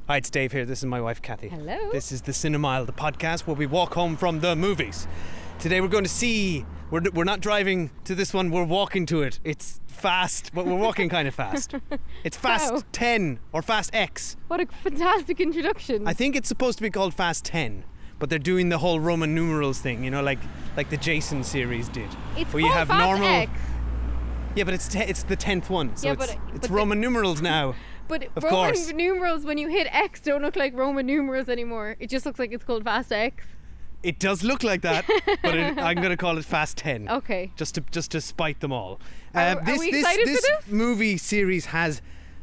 Hi, it's Dave here. This is my wife, Kathy. Hello. This is the Cinemile, the podcast where we walk home from the movies. Today we're going to see... We're not driving to this one, we're walking to it. It's fast, but we're walking kind of fast. It's Fast Wow. 10 or Fast X. What a fantastic introduction. I think it's supposed to be called Fast 10, but they're doing the whole Roman numerals thing, you know, like the Jason series did. It's where called you have Fast normal... X. Yeah, but it's the 10th one, so Yeah, it's but Roman numerals now. But Of Roman course. numerals, when you hit X, don't look like Roman numerals anymore. It just looks like it's called Fast X. It does look like that, but I'm going to call it Fast 10. Okay. Just to spite them all. Are we excited for this? Movie series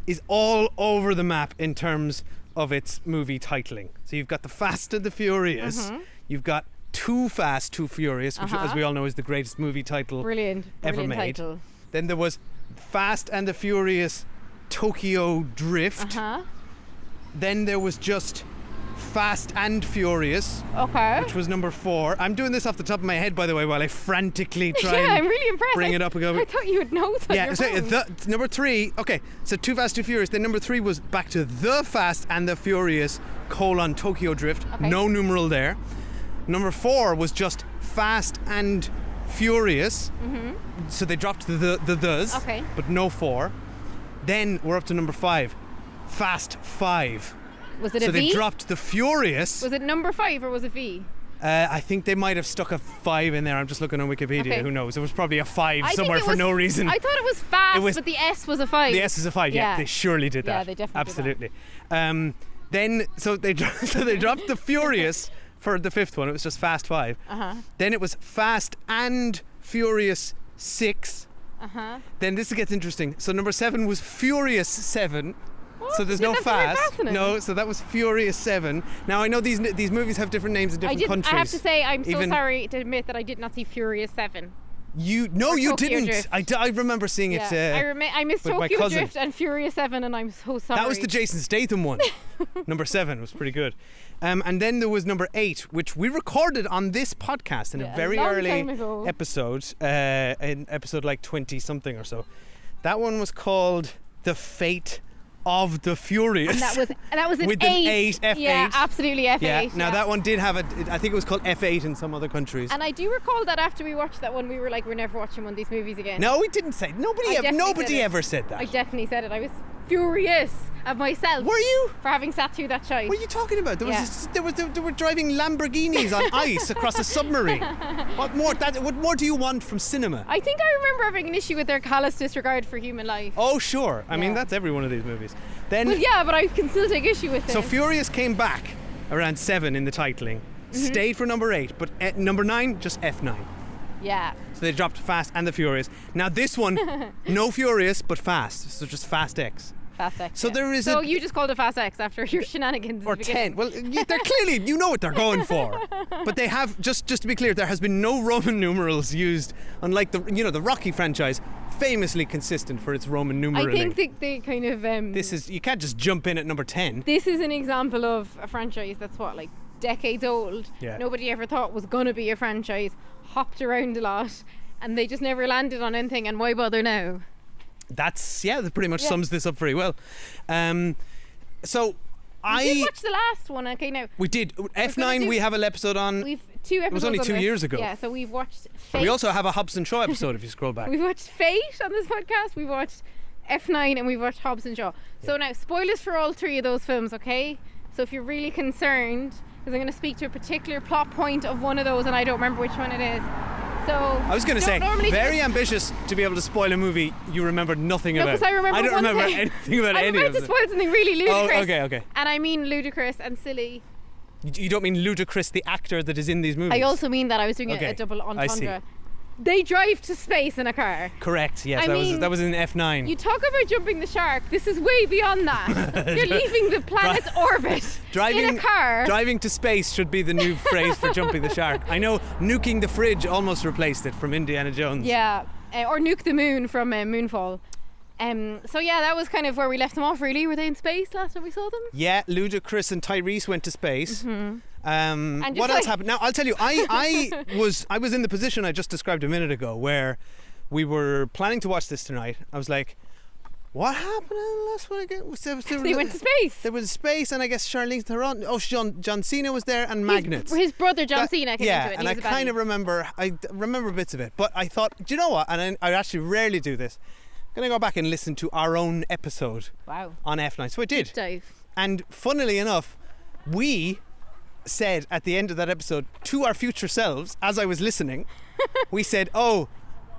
is all over the map in terms of its movie titling. So you've got The Fast and the Furious. You've got Too Fast, Too Furious, which, as we all know, is the greatest movie title Brilliant ever made. title. Then there was Fast and the Furious Tokyo Drift. Then there was just Fast and Furious, Okay. which was number 4. I'm doing this off the top of my head, by the way, while I frantically try Yeah, I'm and really impressed. bring it up and go. I thought you would know that. Yeah, so number 3. Okay, so Too Fast, Too Furious. Then number 3 was back to The Fast and the Furious : Tokyo Drift. Okay. No numeral there. Number 4 was just Fast and Furious. So they dropped the thes, Okay. but no 4. Then we're up to number 5, Fast 5. Was it So a they V? dropped the Furious. Was it number 5 or was it V? I think they might have stuck a 5 in there. I'm just looking on Wikipedia. Okay. Who knows? It was probably a 5 I think somewhere it for was- no reason. I thought it was fast, was- but the S was a 5. The S is a 5. Yeah, Yeah. they surely did that. Yeah, they definitely did that. Absolutely. Then so they dropped the Furious for the 5th one. It was just Fast 5. Then it was Fast and Furious 6. Then this gets interesting. So number 7 was Furious 7. So there's no That's very Fast. fascinating. No, so that was Furious 7. Now I know these movies have different names in different countries. I have to say, I'm so Even- sorry to admit that I did not see Furious 7. You Or you Tokyo didn't. Drift. I remember seeing it. I missed with my Tokyo cousin. Drift and Furious 7, and I'm so sorry. That was the Jason Statham one. Number 7 was pretty good. And then there was number 8, which we recorded on this podcast in Yeah, a very long early time ago. episode, in episode like 20 something or so. That one was called The Fate of the Furious. And that was an with 8. an 8, F8. Yeah, absolutely F8. Yeah. Now that one did have I think it was called F8 in some other countries. And I do recall that after we watched that one, we were like, we're never watching one of these movies again. No, we didn't say. I definitely Nobody said it. ever said that. I definitely said it. I was furious at myself. Were you? For having sat through that shite. What are you talking about? They were driving Lamborghinis on ice across a submarine. What more do you want from cinema? I think I remember having an issue with their callous disregard for human life. Oh sure. I mean Yeah. that's every one of these movies. Then Well, yeah, but I can still take issue with it. so Furious came back around 7 in the titling. Stayed for number 8, but at number 9 just F9. Yeah. So they dropped Fast and the Furious. Now this one, no Furious but Fast. So just Fast X. Fast X. So yeah. there is So a- you just called it Fast X after your shenanigans. Or at the beginning. 10. Well, they're clearly, you know what they're going for. But they have, just to be clear, there has been no Roman numerals used, unlike the Rocky franchise, famously consistent for its Roman I numeraling. think they kind of. You can't just jump in at number 10. This is an example of a franchise that's like decades old. Yeah. Nobody ever thought was gonna be a franchise. Hopped around a lot, and they just never landed on anything. And why bother now? That pretty much sums this up very well. So We did watch the last one. Okay, now we did gonna F9. do- We have an episode on. we've 2 episodes. was only on 2 this. years ago. Yeah, so we've watched Fate. We also have a Hobbs and Shaw episode if you scroll back. We've watched Fate on this podcast. We've watched F9 and we've watched Hobbs and Shaw. So now spoilers for all 3 of those films. Okay, so if you're really concerned, because I'm going to speak to a particular plot point of one of those, and I don't remember which one it is. So I was going to say, don't normally do very this. ambitious to be able to spoil a movie you remember nothing No, about. because I remember don't one remember thing. anything about I'm any about of to them. spoil something really ludicrous. Oh, okay. And I mean ludicrous and silly. You don't mean Ludacris, the actor that is in these movies? I also mean that I was doing Okay, a double I see. entendre. They drive to space in a car. Correct, yes. I mean, that was in F9. You talk about jumping the shark. This is way beyond that. You're leaving the planet's orbit in a car. Driving to space should be the new phrase for jumping the shark. I know nuking the fridge almost replaced it from Indiana Jones. Yeah, or nuke the moon from Moonfall. So yeah, that was kind of where we left them off. Really, were they in space last time we saw them? Yeah, Ludacris and Tyrese went to space. And What just else happened? Now I'll tell you. I was in the position I just described a minute ago, where we were planning to watch this tonight. I was like, What happened in the last one again? They went to space. There was space, and I guess Charlize Theron. Oh, John Cena was there, and magnets. His brother John Cena came yeah, into it. and I kind of remember. I remember bits of it, but I thought, do you know what? And I actually rarely do this. I'm gonna go back and listen to our own episode. Wow. On F9. So I did. Deep dive. And funnily enough, we said at the end of that episode to our future selves, as I was listening, we said, "Oh,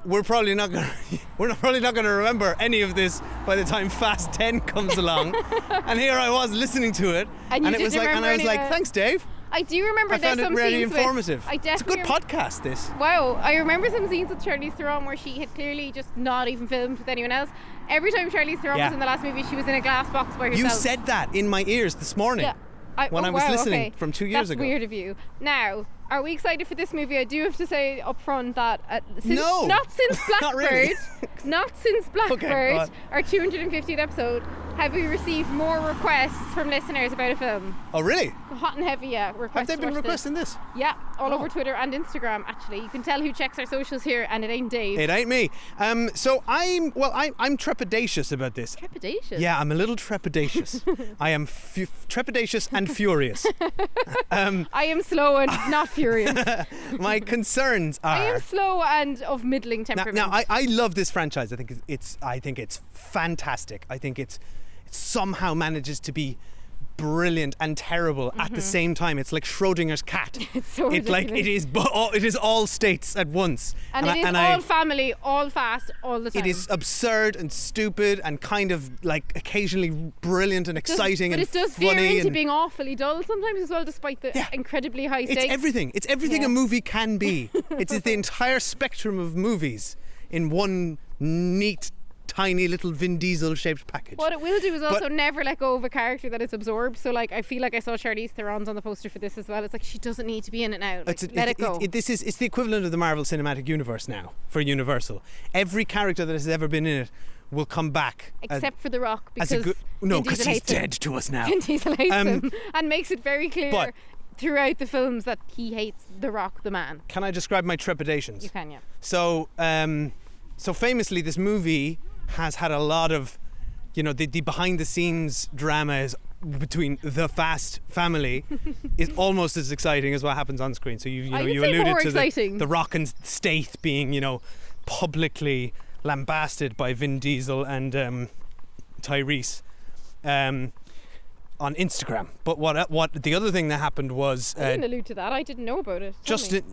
we're probably not gonna remember any of this by the time Fast 10 comes along." And here I was listening to it, and it was like, and I was like, "Thanks, Dave." I do remember I found there's it some really scenes informative. It's a good podcast. podcast. This. Wow, I remember some scenes with Charlize Theron where she had clearly just not even filmed with anyone else. Every time Charlize Theron was in the last movie, she was in a glass box by herself. You said that in my ears this morning. Yeah. When I was listening from 2 years ago. That's weird of you. Now, are we excited for this movie? I do have to say up front that not since Blackbird, not really. not since Blackbird, Okay, our 250th episode, have we received more requests from listeners about a film. Oh, really? Hot and heavy, yeah. Have they been requesting this? Yeah, all over Twitter and Instagram. Actually, you can tell who checks our socials here, and it ain't Dave. It ain't me. So I'm trepidatious about this. Trepidatious? Yeah, I'm a little trepidatious. I am trepidatious and furious. I am slow and not furious. My concerns are. I am slow and of middling temperament. Now I love this franchise. I think it's fantastic. I think it somehow manages to be brilliant and terrible at the same time. It's like Schrodinger's cat. It's so ridiculous. It is all states at once. And it is all family, all fast, all the time. It is absurd and stupid and kind of like occasionally brilliant and exciting and funny. But it does veer into being awfully dull sometimes as well, despite the incredibly high stakes. It's everything a movie can be. It's the entire spectrum of movies in one neat, tiny little Vin Diesel shaped package. What it will do is also never let go of a character that it's absorbed. So like I feel like I saw Charlize Theron's on the poster for this as well. It's like she doesn't need to be in it now. Let it go. It's the equivalent of the Marvel Cinematic Universe now for Universal. Every character that has ever been in it will come back. Except for The Rock, because because he's dead to us now. Vin Diesel hates him and makes it very clear throughout the films that he hates The Rock, the man. Can I describe my trepidations? You can, yeah. So famously, this movie has had a lot of, the behind the scenes dramas between the Fast family is almost as exciting as what happens on screen. So you alluded to the Rock and Stath being, publicly lambasted by Vin Diesel and Tyrese on Instagram. But what the other thing that happened was I didn't allude to that. I didn't know about it.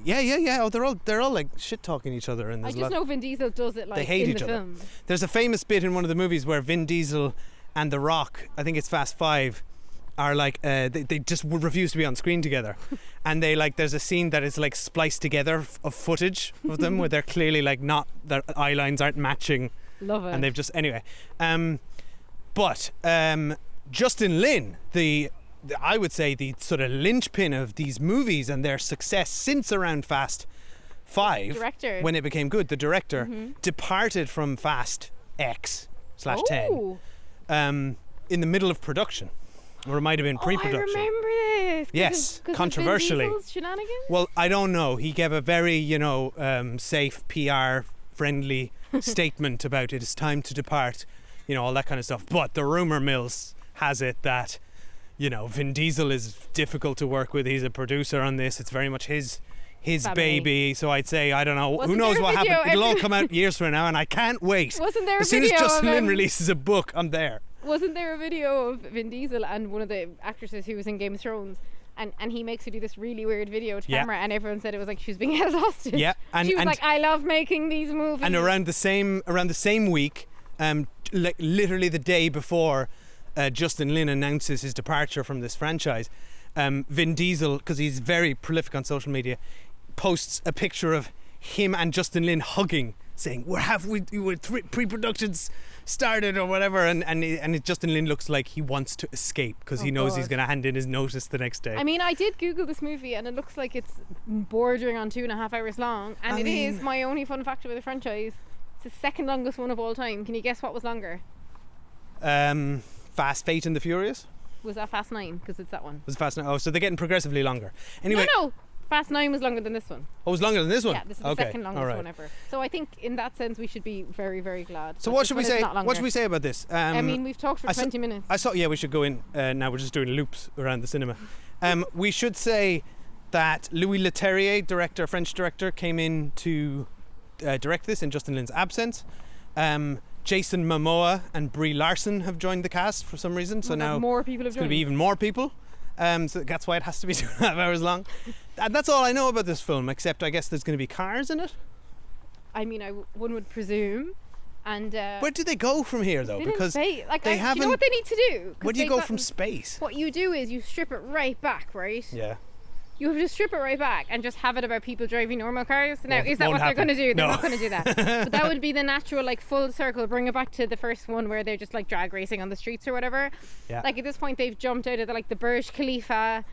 Yeah. Oh, they're all like shit talking each other, and I just know Vin Diesel does it like they hate in each the other. film. There's a famous bit in one of the movies where Vin Diesel and The Rock, I think it's Fast 5, are like they just refuse to be on screen together, and there's a scene that is like spliced together of footage of them where they're clearly like not, their eye lines aren't matching. Love it. And they've just Justin Lin, I would say the sort of linchpin of these movies and their success since around Fast 5, director, when it became good, the director departed from Fast X/10 in the middle of production, or it might have been pre-production. I remember this. Yes, controversially. Of Vin Diesel's shenanigans? Well, I don't know. He gave a very, safe, PR-friendly statement about it is time to depart, all that kind of stuff. But the rumor mills has it that, Vin Diesel is difficult to work with. He's a producer on this. It's very much his baby. So I'd say, I don't know. Who knows what happened? It'll all come out years from now, and I can't wait. Wasn't there as soon as Justin Lin releases a book, I'm there. Wasn't there a video of Vin Diesel and one of the actresses who was in Game of Thrones? And he makes her do this really weird video to camera, and everyone said it was like she was being held hostage. Yeah, she was like, I love making these movies. And around the same week, like literally the day before Justin Lin announces his departure from this franchise, Vin Diesel, because he's very prolific on social media, posts a picture of him and Justin Lin hugging, saying we're pre-productions started or whatever, and Justin Lin looks like he wants to escape because he knows he's going to hand in his notice the next day. I mean, I did Google this movie and it looks like it's bordering on 2.5 hours long, and is my only fun fact about the franchise. It's the second longest one of all time. Can you guess what was longer? Fast Fate and the Furious? Was that Fast 9? Because it's that one. Was Fast 9? Oh, so they're getting progressively longer. Anyway. No. Fast 9 was longer than this one. Oh, it was longer than this one? Yeah, this is the okay. second longest All right. one ever. So I think in that sense we should be very, very glad. So that what this should we one is say? not What should longer. we say about this? I mean, we've talked for 20 minutes. I saw. Yeah, we should go in. Now we're just doing loops around the cinema. We should say that Louis Leterrier, French director, came in to direct this in Justin Lin's absence. Jason Momoa and Brie Larson have joined the cast for some reason. So now more people have it's going to joined. be even more people. So that's why it has to be 2.5 hours long. And that's all I know about this film, except I guess there's going to be cars in it. I mean, one would presume. And Where do they go from here, though? Because they they you haven't. know what they need to do? 'Cause Where do you they've go gotten- from space? What you do is you strip it right back, right? Yeah. You have to strip it right back and just have it about people driving normal cars. Now, is that Won't what they're going to do? They're No. not going to do that. But that would be the natural, like, full circle. Bring it back to the first one where they're just like drag racing on the streets or whatever. Yeah. Like at this point, they've jumped out of the Burj Khalifa.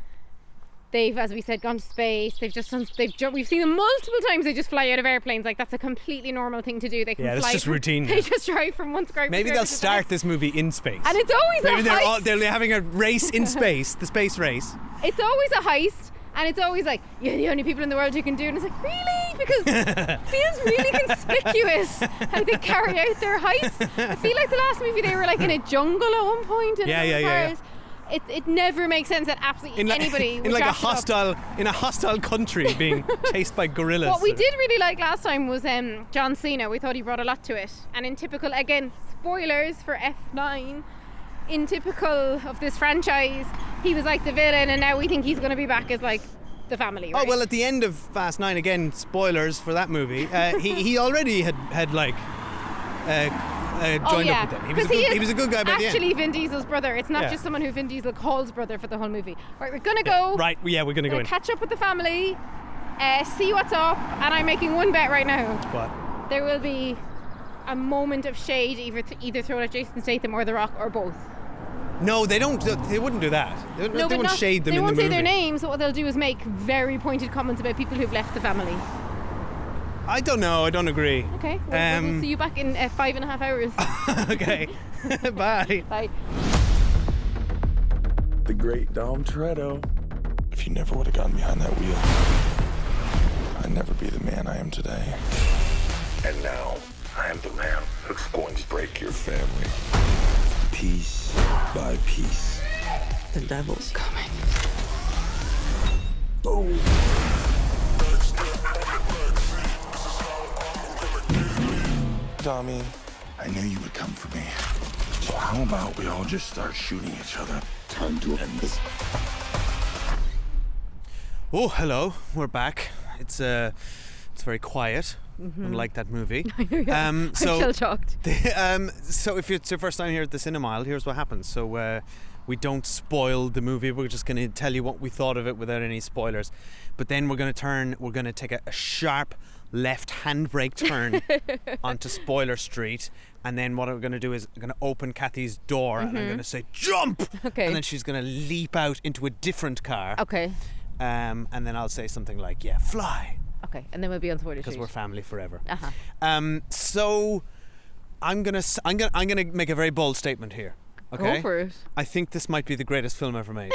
They've, as we said, gone to space. They've just done. We've seen them multiple times. They just fly out of airplanes. Like that's a completely normal thing to do. They can Yeah, that's fly. just from- routine They now. just drive from one skyscraper. Maybe to they'll the start next. this movie in space. And it's always Maybe a heist. they're having a race in space, the space race. It's always a heist, and it's always like, you're the only people in the world who can do it. And it's like, really? Because it feels really conspicuous how they carry out their heists. I feel like the last movie they were like in a jungle at one point. In Yeah. It never makes sense that absolutely anybody in would like a draft it up. hostile country being chased by gorillas. What we did really like last time was John Cena. We thought he brought a lot to it. And in typical, again, spoilers for F9, in typical of this franchise, he was like the villain, and now we think he's going to be back as like the family, right? Oh well, at the end of Fast 9, again, spoilers for that movie. He already had like joined up with them. He was a good guy by the end. Actually, Vin Diesel's brother. It's not Yeah. just someone who Vin Diesel calls brother for the whole movie. Right, we're gonna go. Right, yeah, we're gonna go in. Catch up with the family, see what's up, and I'm making one bet right now. What? There will be a moment of shade, either thrown at Jason Statham or The Rock, or both. No, they don't. They wouldn't do that. They wouldn't shade them They in won't the say movie. their names. So what they'll do is make very pointed comments about people who've left the family. I don't know. I don't agree. Okay, we'll see you back in 5.5 hours. Okay. Bye. Bye. The great Dom Toretto. If you never would have gotten behind that wheel, I'd never be the man I am today. And now, I am the man who's going to break your family. Piece by piece. The devil's coming. Boom. Tommy, I knew you would come for me. So how about we all just start shooting each other? Time to end this. Oh, hello. We're back. It's very quiet, unlike that movie. I'm still shocked. So if it's your first time here at the Cinemile, here's what happens. So we don't spoil the movie. We're just going to tell you what we thought of it without any spoilers. But then we're going to take a sharp left handbrake turn onto Spoiler Street. And then what I'm going to do is I'm going to open Kathy's door and I'm going to say, jump! Okay. And then she's going to leap out into a different car. Okay. And then I'll say something like, yeah, fly. Okay, and then we'll be on Spoiler Because Street. we're family forever. Uh-huh. So I'm gonna make a very bold statement here. Okay. Go for it. I think this might be the greatest film ever made.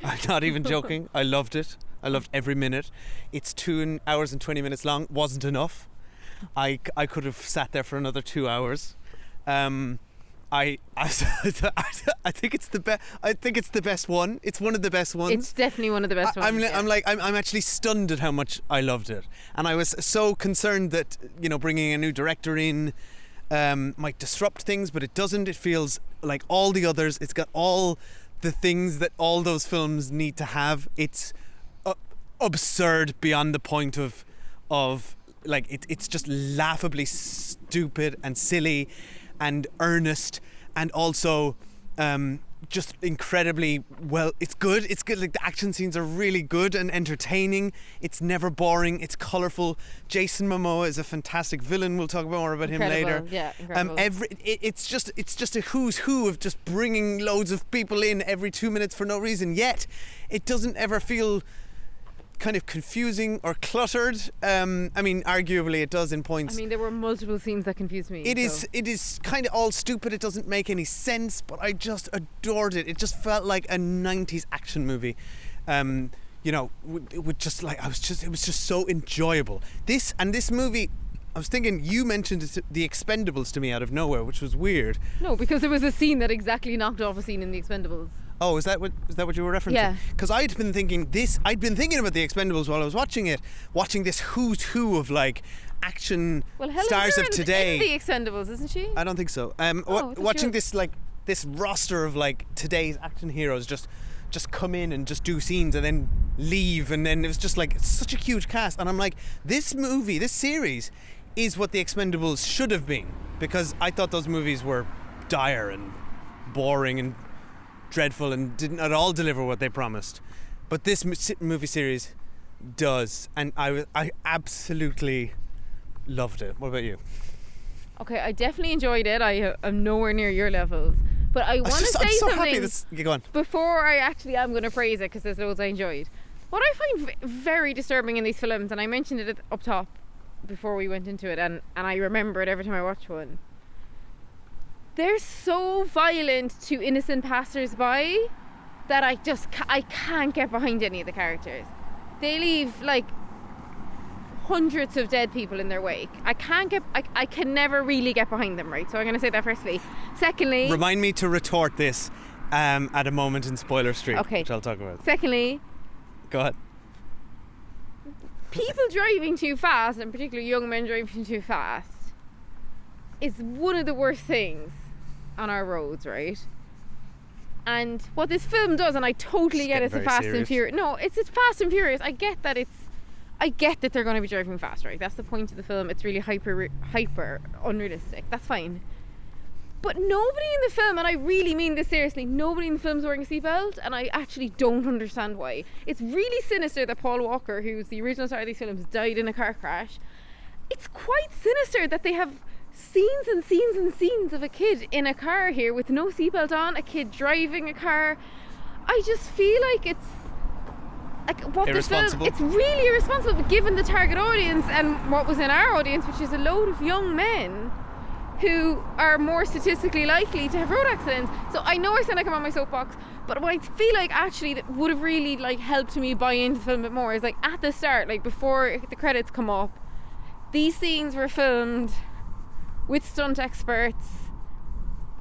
I'm not even joking. I loved it. I loved every minute. It's 2 hours and 20 minutes long. Wasn't enough. I could have sat there for another 2 hours. I think it's the best. I think it's the best one. It's one of the best ones. It's definitely one of the best ones. I'm actually stunned at how much I loved it, and I was so concerned that bringing a new director in might disrupt things, but it doesn't. It feels like all the others. It's got all the things that all those films need to have. It's absurd beyond the point of like it's just laughably stupid and silly and earnest, and also just incredibly well. It's good. Like the action scenes are really good and entertaining. It's never boring. It's colourful. Jason Momoa is a fantastic villain. We'll talk more about him later. Yeah, incredible. It's just a who's who of just bringing loads of people in every 2 minutes for no reason. Yet it doesn't ever feel kind of confusing or cluttered. I mean, arguably it does in points. I mean, there were multiple scenes that confused me. It is kind of all stupid. It doesn't make any sense, but I just adored it. It just felt like a 90s action movie. you know, would just like it was just so enjoyable. This movie, I was thinking you mentioned The Expendables to me out of nowhere, which was weird. No, because there was a scene that exactly knocked off a scene in The Expendables. Oh, is that what you were referencing? Yeah. Because I'd been thinking about The Expendables while I was watching this who's who of like action Well, Helen stars of Mirren's today. in The Expendables, isn't she? I don't think so. I thought she Watching was. this roster of like today's action heroes just come in and just do scenes and then leave, and then it was just like such a huge cast, and I'm like, this series is what The Expendables should have been, because I thought those movies were dire and boring and dreadful and didn't at all deliver what they promised. But this movie series does, and I absolutely loved it. What about you? Okay, I definitely enjoyed it. I am nowhere near your levels. But I want to say I'm so something happy you go on. before I actually am going to praise it, because there's loads I enjoyed. What I find very disturbing in these films, and I mentioned it up top before we went into it, and I remember it every time I watch one, they're so violent to innocent passers-by that I can't get behind any of the characters. They leave like hundreds of dead people in their wake. I can never really get behind them, right? So I'm going to say that firstly. Secondly, Remind me to retort this at a moment in Spoiler Street, Okay. which I'll talk about. secondly, Go ahead. people driving too fast, and particularly young men driving too fast, is one of the worst things on our roads, right? And what this film does, and I totally It's get getting it's a very Fast serious. and Furious. No, it's Fast and Furious. I get that they're going to be driving fast, right? That's the point of the film. It's really hyper unrealistic. That's fine. But nobody in the film, and I really mean this seriously, nobody in the film is wearing a seatbelt, and I actually don't understand why. It's really sinister that Paul Walker, who's the original star of these films, died in a car crash. It's quite sinister that they have scenes and scenes and scenes of a kid in a car here with no seatbelt on, a kid driving a car. I just feel like it's like what Irresponsible. the film, it's really irresponsible, but given the target audience and what was in our audience, which is a load of young men who are more statistically likely to have road accidents. So I know I sound like I'm on my soapbox, but what I feel like actually that would have really like helped me buy into the film a bit more is like at the start, like before the credits come up, these scenes were filmed with stunt experts.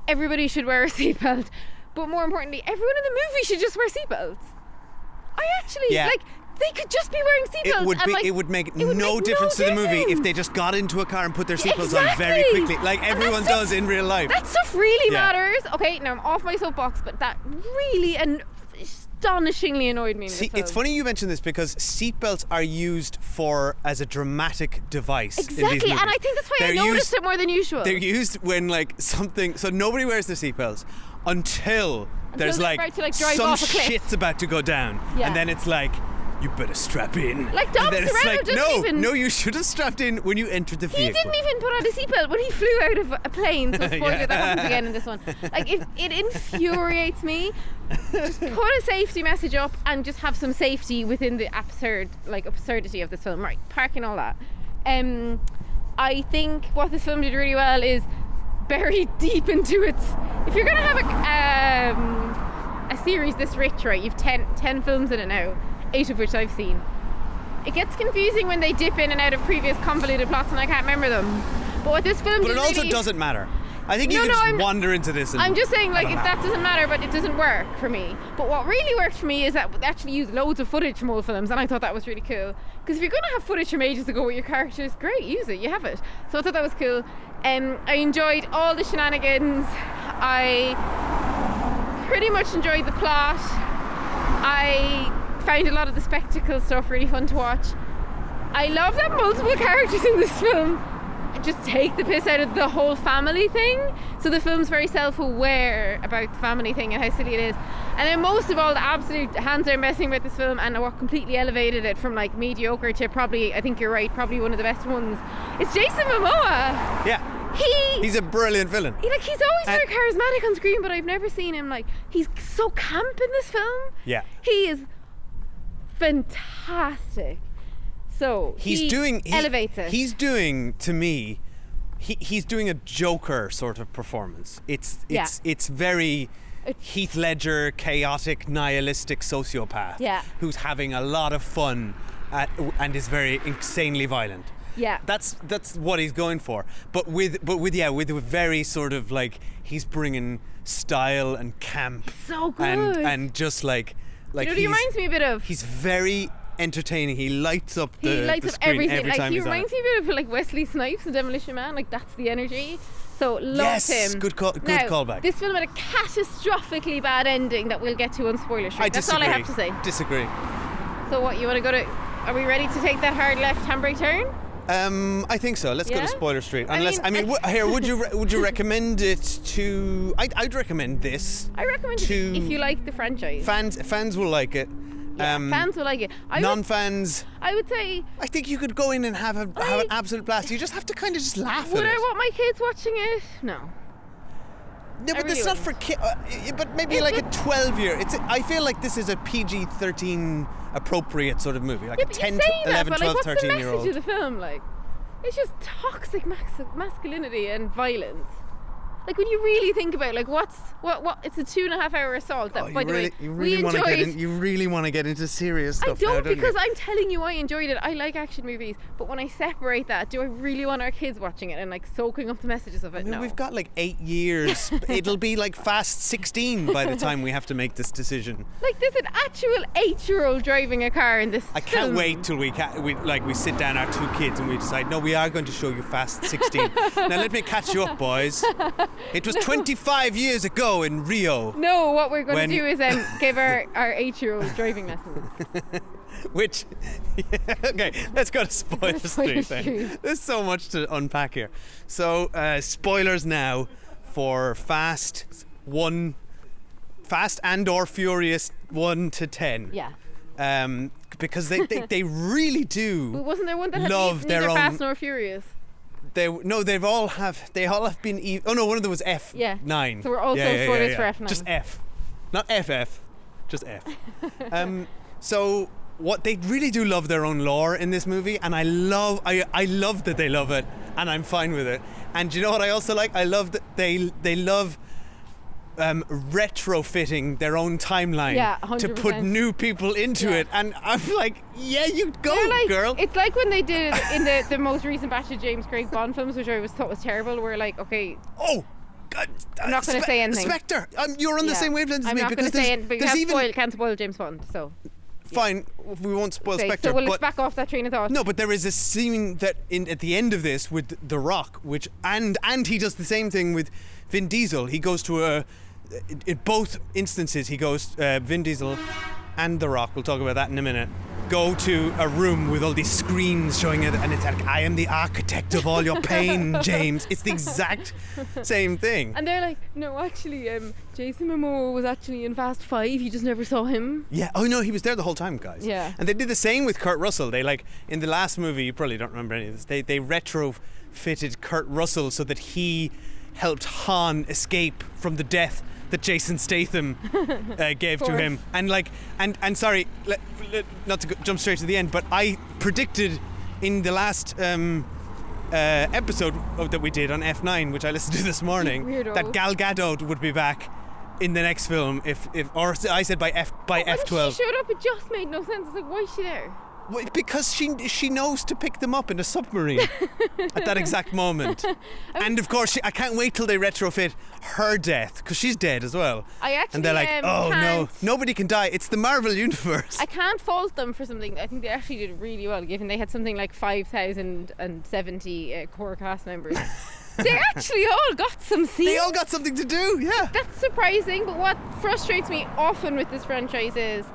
Everybody should wear a seatbelt, but more importantly, everyone in the movie should just wear seatbelts. I actually Yeah. like they could just be wearing seatbelts. It would make no difference to the movie if they just got into a car and put their seatbelts on very Exactly. quickly, like And everyone that stuff- does in real life. That stuff really Yeah. matters. Okay, now I'm off my soapbox, but that really astonishingly annoyed me in See, this film. it's funny you mention this because seatbelts are used as a dramatic device. in these Exactly, and movies. I think that's why They're I noticed used- it more than usual. They're used when like something, so nobody wears their seatbelts until there's they're like, about to, like, drive some off a cliff. shit's about to go down, Yeah. and then it's like, you better strap in. Like Dom and then it's Serrano like, doesn't no, even- you should have strapped in when you entered the He vehicle. didn't even put on a seatbelt when he flew out of a plane. So spoiler, Yeah. that happens again in this one. Like it infuriates me. Just put a safety message up and just have some safety within the absurdity of this film. Right, parking all that. I think what this film did really well is bury deep into its. If you're gonna have a series this rich, right? You've 10 films in it now, 8 of which I've seen. It gets confusing when they dip in and out of previous convoluted plots and I can't remember them. But what this film But did it also really, doesn't matter. I think you No, can no, just I'm- wander into this. And I'm just saying, like, I don't know. that doesn't matter, but it doesn't work for me. But what really worked for me is that they actually used loads of footage from old films, and I thought that was really cool. Because if you're going to have footage from ages ago with your characters, great, use it, you have it. So I thought that was cool. I enjoyed all the shenanigans. I pretty much enjoyed the plot. I found a lot of the spectacle stuff really fun to watch. I love that multiple characters in this film just take the piss out of the whole family thing. So the film's very self-aware about the family thing and how silly it is. And then most of all, the absolute hands-down best thing about this film, and what completely elevated it from like mediocre to probably, I think you're right, probably one of the best ones, it's Jason Momoa. Yeah, he's a brilliant villain. He's always very charismatic on screen, but I've never seen him like, he's so camp in this film. Yeah. He is fantastic. So he elevates it. He's doing, to me, he's doing a Joker sort of performance. It's very Heath Ledger, chaotic, nihilistic sociopath Yeah. who's having a lot of fun and is very insanely violent. Yeah. That's what he's going for. But with a very sort of like he's bringing style and camp So good. and just like you know what he reminds me a bit of? He's very entertaining. He lights up He the lights up screen everything. every Like time he he's on reminds it. me a bit of like Wesley Snipes in Demolition Man. Like that's the energy. So love Yes, him. good Now, callback. This film had a catastrophically bad ending that we'll get to on Spoiler Street. That's all I have to say. Disagree. So what, you want to go to... Are we ready to take that hard left handbrake turn? I think so. Let's go Yeah? to Spoiler Street. I Unless mean, here, would you recommend it to? I'd recommend this. I recommend To it if you like the franchise. Fans will like it. Yeah, fans will like it. Non-fans, I would say... I think you could go in and have an absolute blast. You just have to kind of just laugh Would at I it. want my kids watching it? No. No, but really it's not for kids. But maybe like a 12-year. I feel like this is a PG-13 appropriate sort of movie, like Yeah, a but 10, you say that, 11, but 12, like, what's the 13-year-old. message of the film? Like, it's just toxic masculinity and violence. Like when you really think about it, like what it's a 2.5-hour assault that, by the way, we enjoyed. You really want to get into serious I stuff now, don't, don't because you? I'm telling you I enjoyed it. I like action movies, but when I separate that, do I really want our kids watching it and like soaking up the messages of it? I mean, No. we've got like 8 years. It'll be like fast 16 by the time we have to make this decision. Like there's an actual 8-year-old driving a car in this I can't film. wait till we sit down our 2 kids and we decide, no, we are going to show you Fast 16. Now let me catch you up, boys. It was 25 years ago in Rio, No, what we're going When- to do is give our 8-year-old driving lessons. which, okay, let's go to Spoiler Spoiler Street then. Street. There's so much to unpack here. So, spoilers now for Fast and or Furious 1 to 10. Yeah. Because they really But do wasn't there one that had love neither their own. Fast nor Furious? They all have been. Oh no, one of them was F9. Yeah. So we're also spoilers for F9. Just F, not FF, just F. So what they really do love their own lore in this movie, and I love that they love it, and I'm fine with it. And you know what I also like? I love that they love retrofitting their own timeline Yeah, to 100%. put new people into Yeah. it, and I'm like, yeah, you go, They're like, girl. It's like when they did it in the most recent batch of James Craig Bond films, which I thought was terrible. We're like, okay, Oh, God, I'm not gonna say anything. Spectre, you're on the yeah. same wavelength as I'm me not because going to say it, but you there's can't spoil James Bond. So fine, we won't spoil okay, Spectre. so let's but back off that train of thought. no, but there is a scene that at the end of this with The Rock, which and he does the same thing with Vin Diesel. He goes to in both instances, he goes Vin Diesel and The Rock. We'll talk about that in a minute. Go to a room with all these screens showing it, and it's like, I am the architect of all your pain, James. It's the exact same thing. And they're like, no, actually, Jason Momoa was actually in Fast 5. You just never saw him. Yeah. Oh no, he was there the whole time, guys. Yeah. And they did the same with Kurt Russell. They in the last movie, you probably don't remember any of this. They retrofitted Kurt Russell so that he helped Han escape from the death that Jason Statham gave to him. And and sorry, not to jump straight to the end, but I predicted in the last episode that we did on F9, which I listened to this morning, Weirdo. that Gal Gadot would be back in the next film or I said by When F12. she showed up, it just made no sense. It's like, why is she there? Well, because she knows to pick them up in a submarine at that exact moment. And of course, I can't wait till they retrofit her death, because she's dead as well. I actually And they're like, oh no, can't- nobody can die. It's the Marvel Universe. I can't fault them for something. I think they actually did really well, given they had something like 5,070 core cast members. They actually all got some scenes. They all got something to do, yeah. That's surprising, but what frustrates me often with this franchise is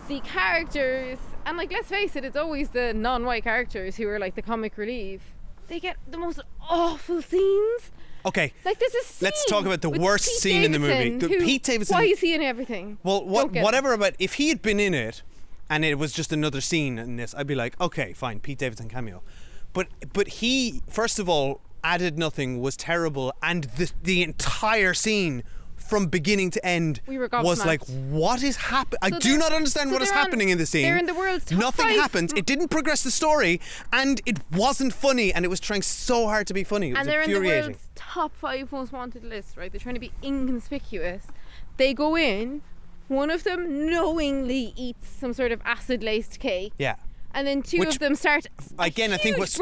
the characters, and like, let's face it, it's always the non-white characters who are like the comic relief. They get the most awful scenes. Okay. Like, there's a scene. Let's talk about the with worst Pete scene in the movie. Davidson, who- Pete Davidson. Why is he in everything? Well, Don't get it. whatever about if he had been in it and it was just another scene in this, I'd be like, okay, fine, Pete Davidson cameo. But he, first of all, added nothing, was terrible, and the entire scene from beginning to end We were was gobsmacked. like, what is happening? I So do they're- not understand so what is they're on- happening in the scene. they're in the world's top Nothing 5 happened. It didn't progress the story, and it wasn't funny, and it was trying so hard to be funny. It was And they're in the infuriating. world's top 5 most wanted list, right? They're trying to be inconspicuous. They go in. One of them knowingly eats some sort of acid-laced cake. Yeah. And then two Which, of them start Again, I think was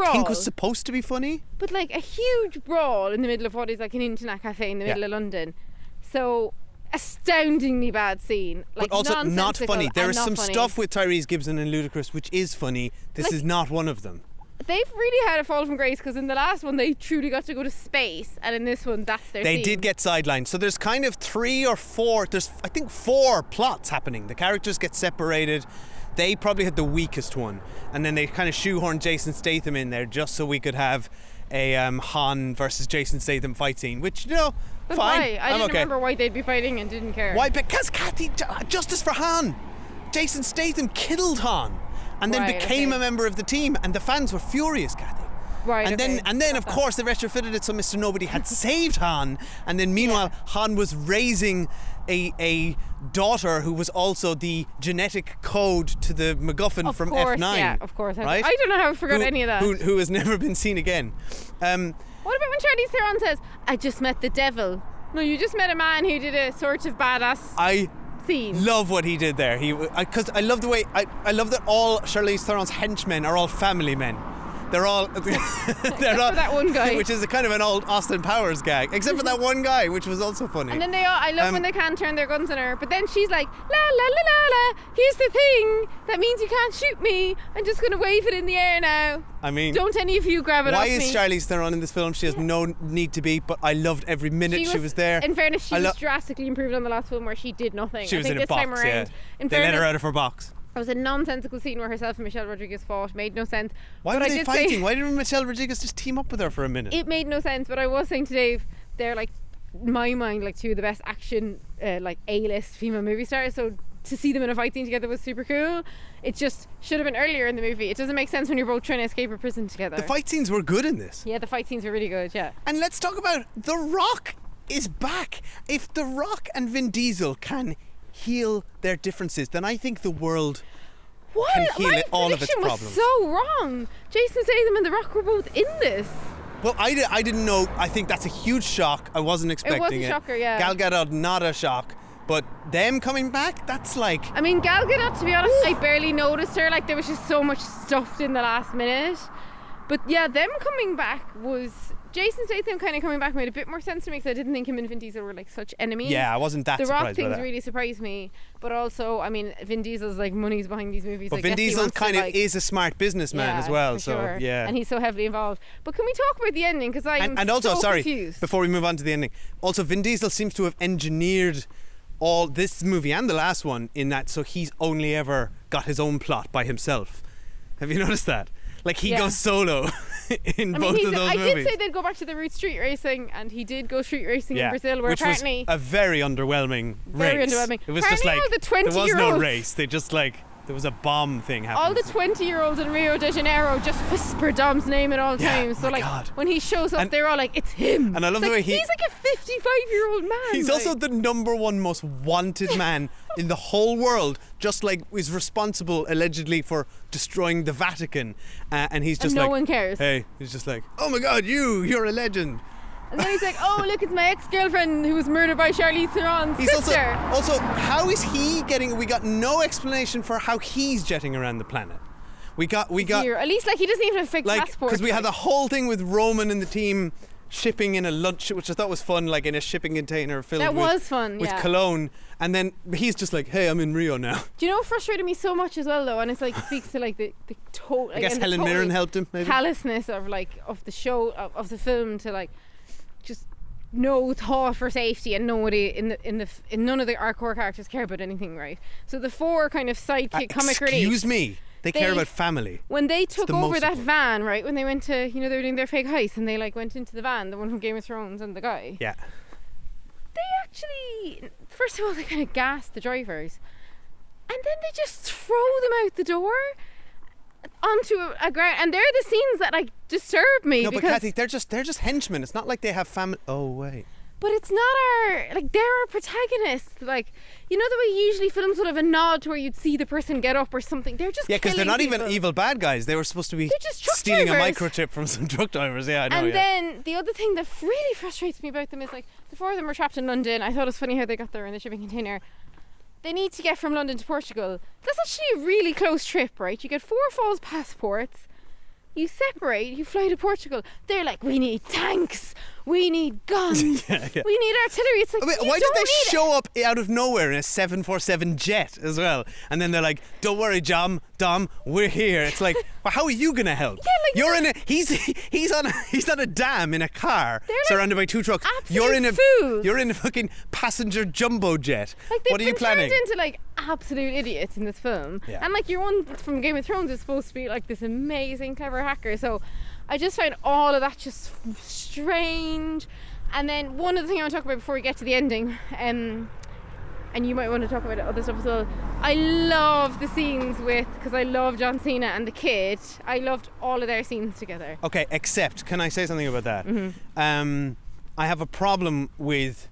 supposed to be funny. but like a huge brawl in the middle of what is like an internet cafe in the middle of London. So astoundingly bad scene. Like, But also not funny. There is some funny. stuff with Tyrese Gibson and Ludacris which is funny. This Like- is not one of them. They've really had a fall from grace because in the last one they truly got to go to space, and in this one that's their They scene. did get sidelined. So there's kind of 3 or 4, there's I think 4 plots happening. The characters get separated. They probably had the weakest one. And then they kind of shoehorned Jason Statham in there just so we could have a Han versus Jason Statham fight scene, which, you know, But fine. why? I I'm didn't okay. remember why they'd be fighting and didn't care. Why? Because Kathy, justice for Han. Jason Statham killed Han and then Right, became okay. a member of the team, and the fans were furious, Kathy. Right. And okay. then of course they retrofitted it so Mr. Nobody had saved Han, and then meanwhile Han was raising a daughter who was also the genetic code to the MacGuffin Of from course, F9. yeah, of course. Right? I don't know how I forgot any of that. Who has never been seen again. What about when Charlize Theron says, "I just met the devil"? No, you just met a man who did a sort of badass I scene. love what he did there. Because I love the way I love that all Charlize Theron's henchmen are all family men. They're all for that one guy. which is a kind of an old Austin Powers gag, except for that one guy, which was also funny. And then I love when they can't turn their guns on her. But then she's like, la la la la la. Here's the thing. That means you can't shoot me. I'm just gonna wave it in the air now. I mean, Don't any of you grab it why off is me. Charlize Theron in this film? She has no need to be, but I loved every minute she was there. In fairness, she I was drastically improved on the last film where she did nothing. She I was think in a this box, time around, yeah. in They let fairness, her out of her box. it was a nonsensical scene where herself and Michelle Rodriguez fought. Made no sense. Why But were I they did say- fighting? Why didn't Michelle Rodriguez just team up with her for a minute? It made no sense, but I was saying to Dave, they're like, in my mind, like two of the best action, like A-list female movie stars. So to see them in a fight scene together was super cool. It just should have been earlier in the movie. It doesn't make sense when you're both trying to escape a prison together. The fight scenes were good in this. Yeah, the fight scenes were really good. Yeah. And let's talk about The Rock is back. If The Rock and Vin Diesel can heal their differences, then I think the world What? can heal My all of its prediction was problems. so wrong. Jason Statham and The Rock were both in this. Well, I didn't know. I think that's a huge shock. I wasn't expecting it. a shocker, yeah. Gal Gadot, not a shock. But them coming back, that's like... I mean, Gal Gadot, to be honest, I barely noticed her. Like, there was just so much stuffed in the last minute. But yeah, them coming back was... Jason Statham kind of coming back made a bit more sense to me because I didn't think him and Vin Diesel were like such enemies. Yeah, I wasn't that The Rock surprised by things that. really surprised me. But also, I mean, Vin Diesel's like money's behind these movies. But I Vin guess he Diesel wants to, kind of like, is a smart businessman as well. for So, sure. yeah. And he's so heavily involved. But can we talk about the ending? Because I'm And also, so sorry, confused. before we move on to the ending, also Vin Diesel seems to have engineered all this movie and the last one in that, so he's only ever got his own plot by himself. Have you noticed that? Like he Yeah. goes solo in both of those I movies. did say they'd go back to the route street racing, and he did go street racing in Brazil, where which apparently was a very underwhelming Very race. underwhelming. It was just Apparently like all the there was no 20-year-olds race. They just like there was a bomb thing happening. all the 20-year-olds in Rio de Janeiro just whisper Dom's name at all Yeah, times. So my like God. when he shows up, And- they're all like, "It's him." and I love It's the way like, he- he's like a 55-year-old man. He's like. also the number one most wanted man in the whole world. Just like is responsible allegedly for destroying the Vatican, and he's just no like, one cares. Hey, he's just like, oh my God, you're a legend. And then he's like, "Oh, look, it's my ex-girlfriend who was murdered by Charlize Theron's He's sister." also how is he getting? We got no explanation for how he's jetting around the planet. We got Here. At least like he doesn't even have a fake like passport. because we had like. the whole thing with Roman and the team shipping in a lunch, which I thought was fun, like in a shipping container filled That with, was fun, with yeah. cologne, and then he's just like, hey, I'm in Rio now. Do you know what frustrated me so much as well though? And it's like speaks to like the total. I guess Helen Mirren helped him, maybe. Callousness of like of the show of the film to like just no thought for safety, and nobody in none of our core characters care about anything, right? So the four kind of sidekick comic relief. Excuse me, they care They- about family. When they took the over most that important. van, right? When they went to, they were doing their fake heist, and they like went into the van, the one from Game of Thrones and the guy. Yeah. They actually, first of all, they kind of gassed the drivers, and then they just throw them out the door onto a ground, and they're the scenes that like disturb me No, but because Kathy, they're just henchmen. It's not like they have family. Oh wait. But it's not our, like, they're our protagonists. Like, you know the way usually films would have a nod to where you'd see the person get up or something. They're just because they're killing not even people. evil bad guys. They were supposed to be They're just truck stealing drivers. a microchip from some truck drivers. Yeah, I know. And yeah. then the other thing that really frustrates me about them is, like, the four of them were trapped in London. I thought it was funny how they got there in the shipping container. They need to get from London to Portugal. That's actually a really close trip, right? You get 4 false passports. You separate, you fly to Portugal. They're like, we need tanks, we need guns, we need artillery. It's like, I mean, you why did don't they need show up out of nowhere in a 747 jet as well? And then they're like, "Don't worry, Dom, we're here." It's like, well, how are you gonna help? Yeah, like, you're in a he's on a dam in a car They're like surrounded by 2 trucks. absolute fools. You're in a fucking passenger jumbo jet. Like, they've What are you been planning? turned into like absolute idiots in this film. Yeah. And like your one from Game of Thrones is supposed to be like this amazing, clever hacker. So I just find all of that just strange. And then one other thing I want to talk about before we get to the ending, and you might want to talk about other stuff as well. I love the scenes because I love John Cena and the kid. I loved all of their scenes together. Okay, except, can I say something about that? I have a problem with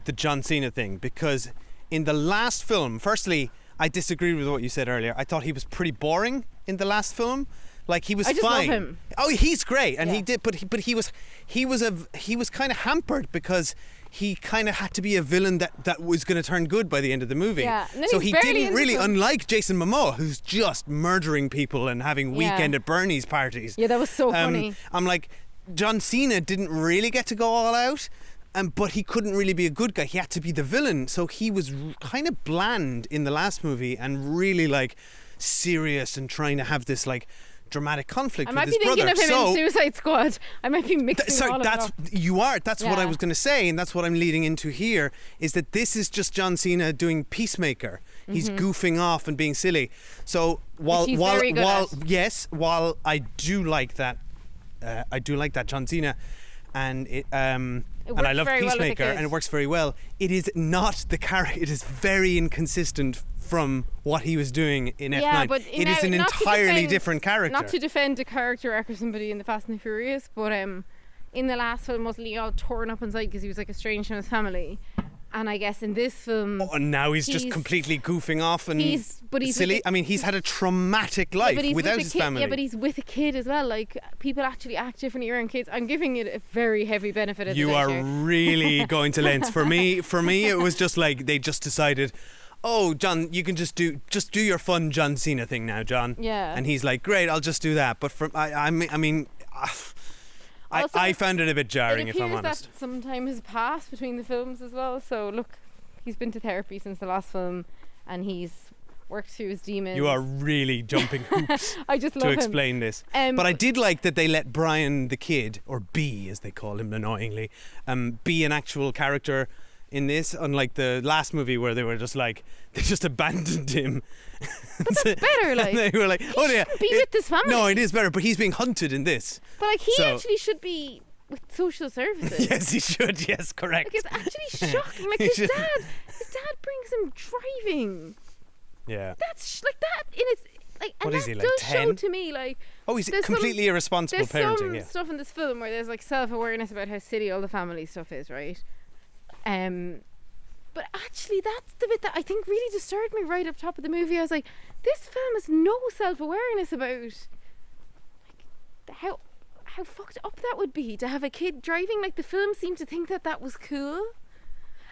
the John Cena thing because in the last film, firstly, I disagreed with what you said earlier. I thought he was pretty boring in the last film. Like, he was I just fine. love him. Oh, he's great, and Yeah. he did. But he was kind of hampered because he kind of had to be a villain that was going to turn good by the end of the movie. Yeah, and then so he's he barely didn't in the really, film. unlike Jason Momoa, who's just murdering people and having Yeah. weekend at Bernie's parties. Yeah, that was so funny. I'm like, John Cena didn't really get to go all out. But he couldn't really be a good guy. He had to be the villain. So he was kind of bland in the last movie and really like serious and trying to have this like dramatic conflict I with might his be thinking brother. of him in Suicide Squad. I might be mixing all of that's it up. you are. That's what I Yeah. was going to say, and that's what I'm leading into here. Is that this is just John Cena doing Peacemaker? He's goofing off and being silly. So while he's very good at. while I do like that, John Cena, and and I works love very well with the Peacemaker, kid. and it works very well. It is not the character. It is very inconsistent from what he was doing in F9. Yeah, but It is an not to entirely defend- different character. Not to defend a character arc or somebody in the Fast and the Furious, but in the last film, wasn't he all torn up inside because he was like estranged from his family? And I guess in this film, And now he's just he's- completely goofing off and but he's silly. with the- I mean, he's had a traumatic Yeah, life but he's without with his a kid, family. Yeah, but he's with a kid as well. Like, people actually act differently around kids. I'm giving it a very heavy benefit of the You doubt are here. really going to lengths. For me, it was just like they just decided, oh, John, you can just do your fun John Cena thing now, John. Yeah. And he's like, great, I'll just do that. But Also, I found it a bit jarring, It if I'm appears honest. that some time has passed between the films as well. So look, he's been to therapy since the last film, and he's worked through his demons. You are really jumping hoops I just love to him. explain this. But I did like that they let Brian the kid, or B as they call him annoyingly, be an actual character in this, unlike the last movie where they were just like, they just abandoned him. But that's better, like. They were like, oh yeah, shouldn't be with this family. No, it is better, but he's being hunted in this. But like, he So- actually should be with social services. Yes, he should. Yes, correct. Like, it's actually shocking. Like, He his should. dad brings him driving. Yeah. That's like that in its like. And What is that he, like, does 10? show to me like. Oh, he's there's completely irresponsible There's parenting. some Yeah. stuff in this film where there's like self-awareness about how silly all the family stuff is, right? But actually, that's the bit that I think really disturbed me right up top of the movie. I was like, this film has no self-awareness about like how fucked up that would be to have a kid driving. Like, the film seemed to think that was cool.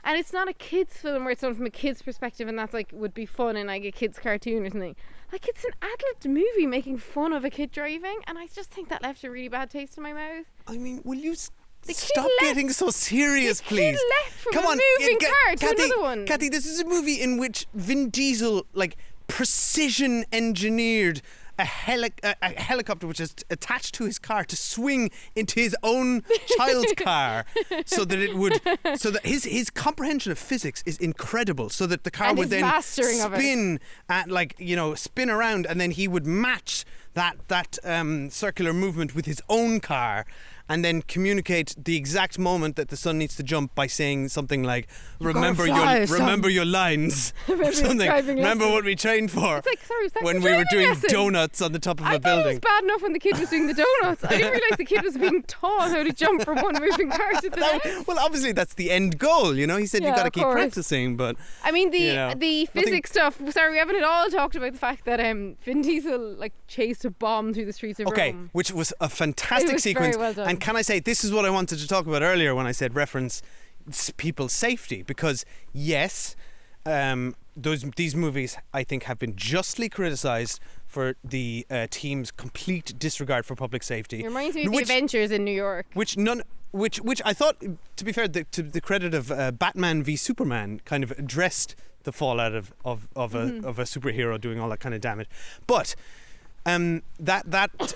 And it's not a kids film where it's done from a kid's perspective and that's like would be fun in like a kid's cartoon or something. Like, it's an adult movie making fun of a kid driving, and I just think that left a really bad taste in my mouth. I mean, will you The kid stop left- getting so serious, the please? kid left from Come a on, moving car to Kathy, another one. Kathy, this is a movie in which Vin Diesel like precision engineered a helicopter which is attached to his car to swing into his own child's car, so that his comprehension of physics is incredible. So that the car And would his then mastering of it. spin around, and then he would match that circular movement with his own car. and then communicate the exact moment that the son needs to jump by saying something like, gotta remember your lines or something. Remember what we trained for It's like, sorry, was that when your we were driving doing lesson? donuts on the top of I a thought it was building. bad enough when the kid was doing the donuts. I didn't realise the kid was being taught how to jump from one moving car to the next. Well, obviously that's the end goal, you know. He said Yeah, you've got to of keep course. practicing, but I mean, You know, the physics stuff. Sorry, we haven't at all talked about the fact that Vin Diesel like chased a bomb through the streets of okay, Rome. which was a fantastic It was sequence. very well done. And can I say, this is what I wanted to talk about earlier when I said reference people's safety, because yes, these movies I think have been justly criticised for the team's complete disregard for public safety. It reminds me of the which- Avengers in New York. Which I thought, to be fair, to the credit of Batman v Superman, kind of addressed the fallout of a superhero doing all that kind of damage. But that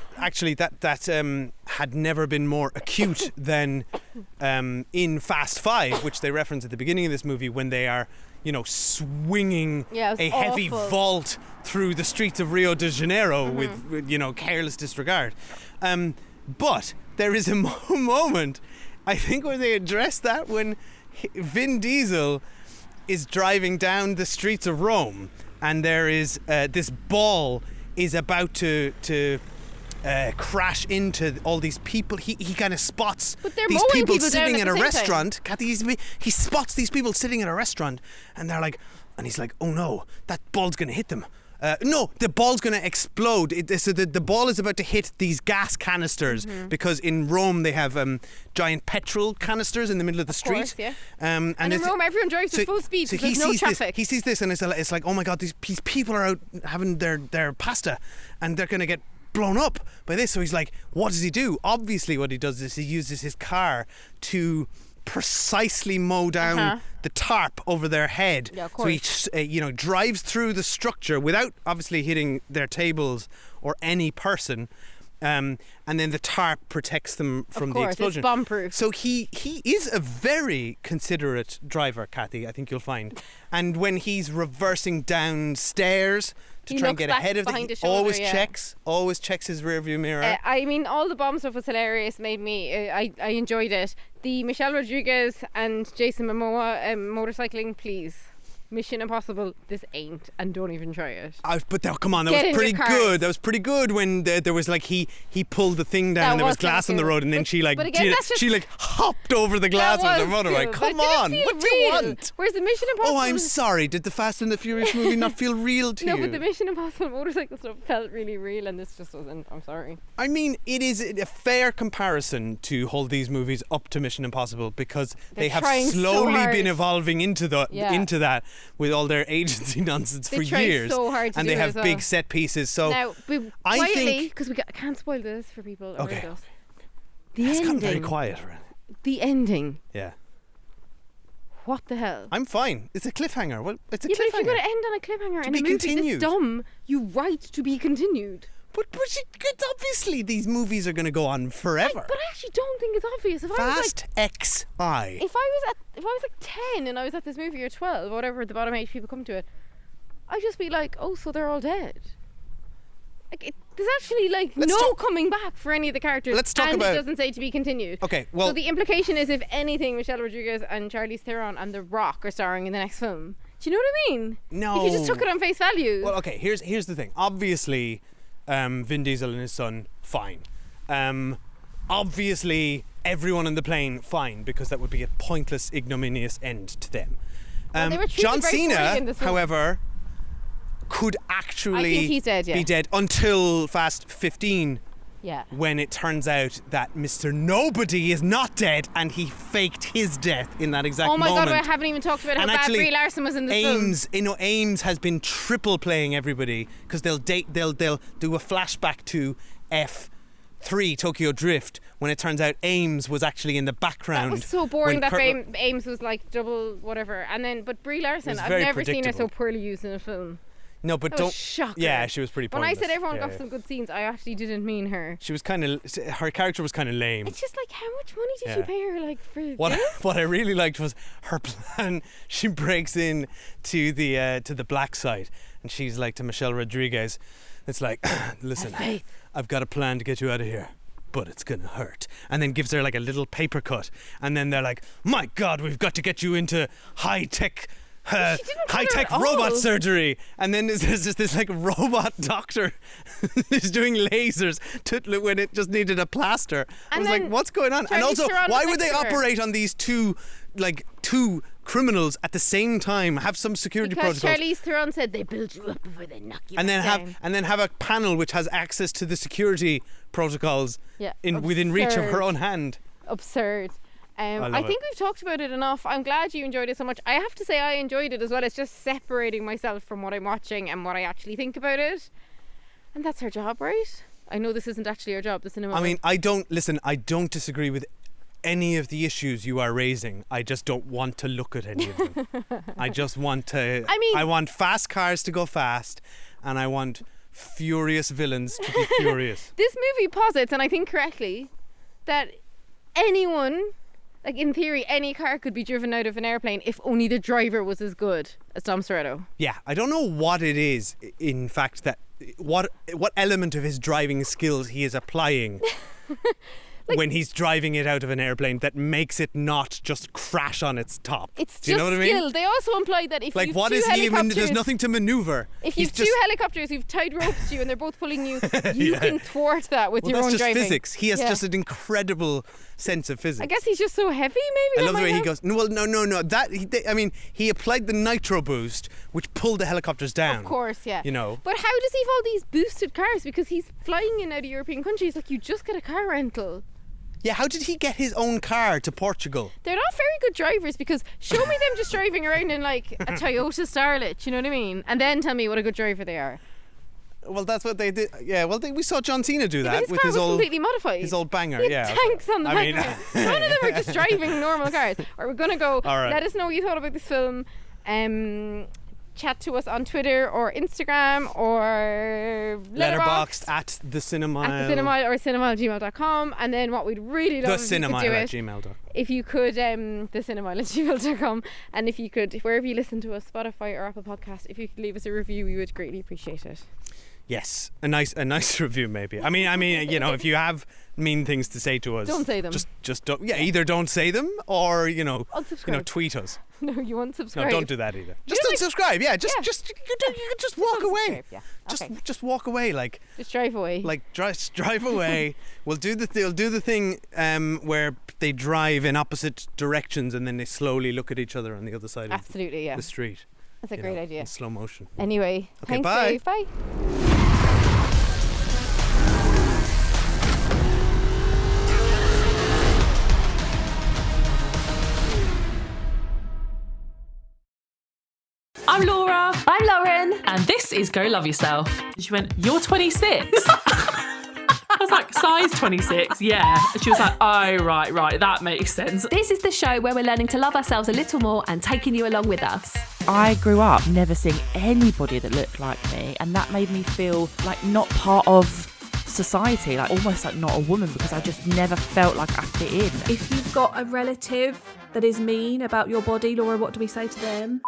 had never been more acute than in Fast Five, which they reference at the beginning of this movie when they are, swinging Yeah, it was a heavy awful. vault through the streets of Rio de Janeiro with careless disregard. But there is a moment, I think, where they address that when Vin Diesel is driving down the streets of Rome, and there is this ball is about to crash into all these people. He kind of spots But they're these mowing people people down sitting at at a the same time. restaurant. Kathy, he spots these people sitting at a restaurant, and they're like, and he's like, oh no, that ball's going to hit them. No, the ball's going to explode. So the ball is about to hit these gas canisters because in Rome they have giant petrol canisters in the middle of the street. course, yeah. And in it's- Rome, everyone drives at full speed because there's no sees traffic. he sees this and it's like, oh my God, these people are out having their pasta and they're going to get blown up by this. So he's like, what does he do? Obviously what he does is he uses his car to precisely mow down the tarp over their head. Yeah, of so he drives through the structure without obviously hitting their tables or any person. And then the tarp protects them from Of the course, explosion. it's bomb-proof. So he is a very considerate driver, Kathy, I think you'll find. And when he's reversing downstairs to He try and looks get back ahead of behind the, his shoulder, always yeah. checks his rearview mirror. I mean, all the bomb stuff was hilarious. Made me. I enjoyed it. The Michelle Rodriguez and Jason Momoa motorcycling, please. Mission Impossible. This ain't, and don't even try it. But come on, that Get was in pretty your cars. good. That was pretty good when there was like he pulled the thing down That and there was was kinda glass on the cool. road and then But- she like but again, that's just- she like hopped over the glass That of the was motorbike. cool, Come but it on, didn't feel what do you real. want? Whereas the Mission Impossible. Oh, I'm sorry. Did the Fast and the Furious movie not feel real to No, you? but the Mission Impossible motorcycle stuff felt really real, and this just wasn't. I'm sorry. I mean, it is a fair comparison to hold these movies up to Mission Impossible because they They're have trying so slowly hard. been evolving into Yeah. that with all their agency nonsense They for try years, so hard to and do they it have as well. big set pieces. So Now, I quietly, think because I can't spoil this for people. Okay, Around us. The it's gotten very ending. quiet around. The ending. Yeah, What the hell? I'm fine. It's a cliffhanger. Well, it's a Yeah, but if you're cliffhanger. going to end on a cliffhanger and be a movie continued. this dumb, you write to be continued. But it's obviously these movies are going to go on forever. But I actually don't think it's obvious. If I was Fast X I. like, if I was like 10 and I was at this movie or 12, or whatever the bottom age people come to it, I'd just be like, oh, so they're all dead. Like, there's actually like Let's no talk- coming back for any of the characters. Let's talk and about- it doesn't say to be continued. Okay, well, So the implication is, if anything, Michelle Rodriguez and Charlize Theron and The Rock are starring in the next film. Do you know what I mean? No. If you just took it on face value. Well, okay. Here's the thing. Obviously, Vin Diesel and his son, fine. Obviously, everyone on the plane, fine, because that would be a pointless, ignominious end to them. Well, they were treated John very poorly Cena, in this film. however, could actually I think he's dead, yeah. be dead until Fast 15, yeah. when it turns out that Mr. Nobody is not dead and he faked his death in that exact Oh my moment. god, I haven't even talked about how And bad actually, Brie Larson was in this film. Ames has been triple playing everybody because they'll do a flashback to F3 Tokyo Drift when it turns out Ames was actually in the background. That was so boring when that Kurt- Ames was like double whatever. And then, but Brie Larson, was I've very never seen her so predictable. poorly used in a film. No, but That don't. was shocking. Yeah, she was pretty When I pointless. said everyone Yeah, got yeah. some good scenes, I actually didn't mean her. She was kind of. Her character was kind of lame. It's just like, how much money did Yeah. you pay her like for What this? what I really liked was her plan. She breaks in to the black side, and she's like to Michelle Rodriguez, it's like, listen, Have faith. I've got a plan to get you out of here. but it's gonna hurt. And then gives her like a little paper cut. And then they're like, my God, we've got to get you into high-tech robot surgery. And then there's just this like robot doctor who's doing lasers when it just needed a plaster. I was like, what's going on? And also, why would they operate on these two criminals at the same time? Have some security because protocols. Charlize Theron said they build you up before they knock you and down. then have a panel which has access to the security protocols within reach of her own hand. Absurd. I think we've talked about it enough. I'm glad you enjoyed it so much. I have to say I enjoyed it as well. It's just separating myself from what I'm watching and what I actually think about it. And that's our job, right? I know this isn't actually our job, the cinema. I mean, I don't disagree with any of the issues you are raising. I just don't want to look at any of them. I just want to... I want fast cars to go fast, and I want furious villains to be furious. This movie posits, and I think correctly, that anyone... Like, in theory, any car could be driven out of an airplane if only the driver was as good as Dom Toretto. Yeah, I don't know what it is, in fact, that what element of his driving skills he is applying when he's driving it out of an airplane that makes it not just crash on its top. It's Do you know just what I mean? skill. They also implied that if you've what two is he even? helicopters... There's nothing to maneuver. If you've two helicopters who've tied ropes to you and they're both pulling you, you can thwart that with your own driving. That's just physics. He has just an incredible sense of physics. I guess he's just so heavy, maybe. I love the way he goes, no. He applied the nitro boost, which pulled the helicopters down. Of course, yeah. You know. But how does he have all these boosted cars? Because he's flying in out of European countries. Like, you just get a car rental. Yeah, how did he get his own car to Portugal? They're not very good drivers, because show me them just driving around in like a Toyota Starlet, you know what I mean? And then tell me what a good driver they are. Well, that's what they did. Yeah, well, we saw John Cena do that with his car was completely modified. His old banger. He had tanks on the back of it. None of them are just driving normal cars. Or we're gonna go. All right. Let us know what you thought about this film. Chat to us on Twitter or Instagram or Letterboxd at the Cinemile. At the Cinemile or cinemile@gmail.com. And then what we'd really love Cinemile@gmail.com. if you could, the Cinemile@gmail.com. And if you could, wherever you listen to us, Spotify or Apple Podcast, if you could leave us a review, we would greatly appreciate it. Yes, a nice review maybe. I mean, you know, if you have mean things to say to us, don't say them. Just don't. Yeah, either don't say them or unsubscribe. Tweet us. No, you won't subscribe. No, don't do that either. Just unsubscribe. Yeah, just walk away. Yeah. Just walk away. Like just drive away. Like drive away. They'll do the thing where they drive in opposite directions and then they slowly look at each other on the other side of the street. That's a great idea. In slow motion. Anyway, okay, thanks, bye. Dave. Bye. I'm Laura. I'm Lauren. And this is Go Love Yourself. She went, you're 26? I was like, size 26, yeah. And she was like, oh, right, that makes sense. This is the show where we're learning to love ourselves a little more and taking you along with us. I grew up never seeing anybody that looked like me, and that made me feel like not part of society, like almost like not a woman, because I just never felt like I fit in. If you've got a relative that is mean about your body, Laura, what do we say to them?